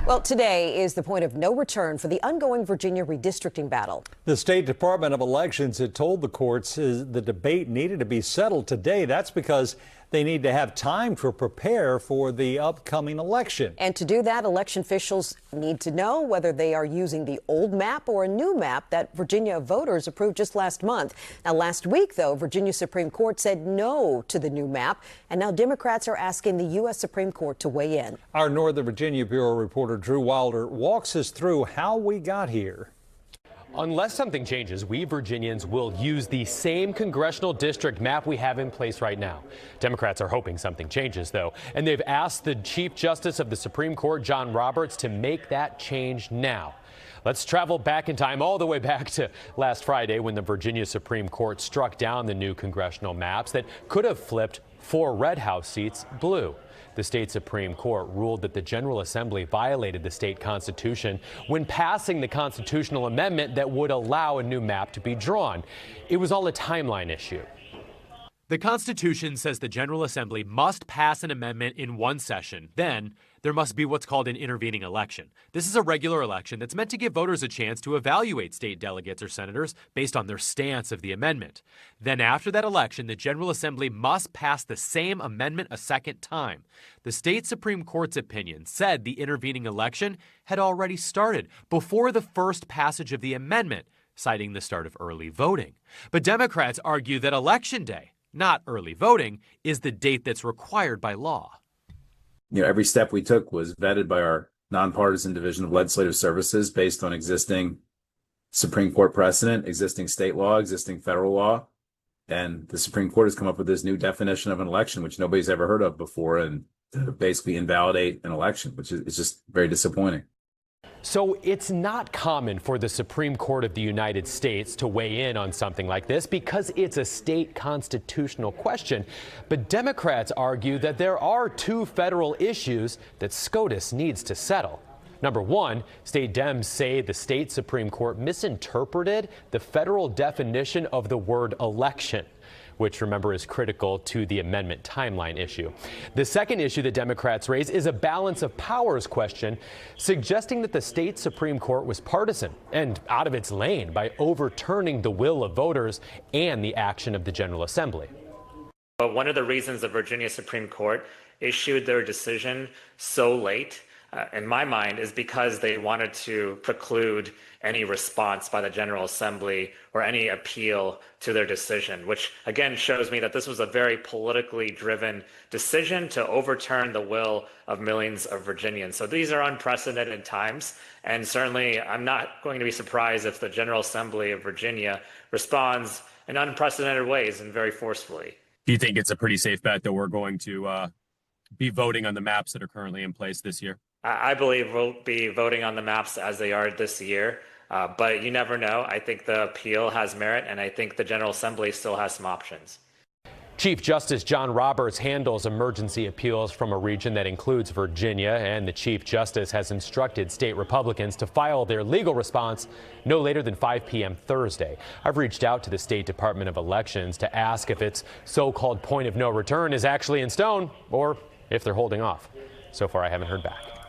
Well, today is the point of no return for the ongoing Virginia redistricting battle. The State Department of Elections had told the courts the debate needed to be settled today. That's because they need to have time to prepare for the upcoming election. And to do that, election officials need to know whether they are using the old map or a new map that Virginia voters approved just last month. Now, last week, though, Virginia Supreme Court said no to the new map, and now Democrats are asking the U.S. Supreme Court to weigh in. Our Northern Virginia Bureau reporter Drew Wilder walks us through how we got here. Unless something changes, we Virginians will use the same congressional district map we have in place right now. Democrats are hoping something changes, though, and they've asked the Chief Justice of the Supreme Court, John Roberts, to make that change now. Let's travel back in time, all the way back to last Friday when the Virginia Supreme Court struck down the new congressional maps that could have flipped 4 red House seats blue. The state Supreme Court ruled that the General Assembly violated the state constitution when passing the constitutional amendment that would allow a new map to be drawn. It was all a timeline issue. The Constitution says the General Assembly must pass an amendment in one session. Then there must be what's called an intervening election. This is a regular election that's meant to give voters a chance to evaluate state delegates or senators based on their stance of the amendment. Then after that election, the General Assembly must pass the same amendment a second time. The state Supreme Court's opinion said the intervening election had already started before the first passage of the amendment, citing the start of early voting. But Democrats argue that Election Day, not early voting, is the date that's required by law. Every step we took was vetted by our nonpartisan Division of Legislative Services based on existing Supreme Court precedent, existing state law, existing federal law. And the Supreme Court has come up with this new definition of an election, which nobody's ever heard of before, and to basically invalidate an election, which is just very disappointing. So it's not common for the Supreme Court of the United States to weigh in on something like this because it's a state constitutional question. But Democrats argue that there are 2 federal issues that SCOTUS needs to settle. Number one, state Dems say the state Supreme Court misinterpreted the federal definition of the word election, which, remember, is critical to the amendment timeline issue. The second issue that Democrats raise is a balance of powers question, suggesting that the state Supreme Court was partisan and out of its lane by overturning the will of voters and the action of the General Assembly. But one of the reasons the Virginia Supreme Court issued their decision so late, in my mind, is because they wanted to preclude any response by the General Assembly or any appeal to their decision, which again shows me that this was a very politically driven decision to overturn the will of millions of Virginians. So these are unprecedented times, and certainly I'm not going to be surprised if the General Assembly of Virginia responds in unprecedented ways and very forcefully. Do you think it's a pretty safe bet that we're going to be voting on the maps that are currently in place this year? I believe we'll be voting on the maps as they are this year, but you never know. I think the appeal has merit, and I think the General Assembly still has some options. Chief Justice John Roberts handles emergency appeals from a region that includes Virginia, and the Chief Justice has instructed state Republicans to file their legal response no later than 5 p.m. Thursday. I've reached out to the State Department of Elections to ask if its so-called point of no return is actually in stone or if they're holding off. So far, I haven't heard back.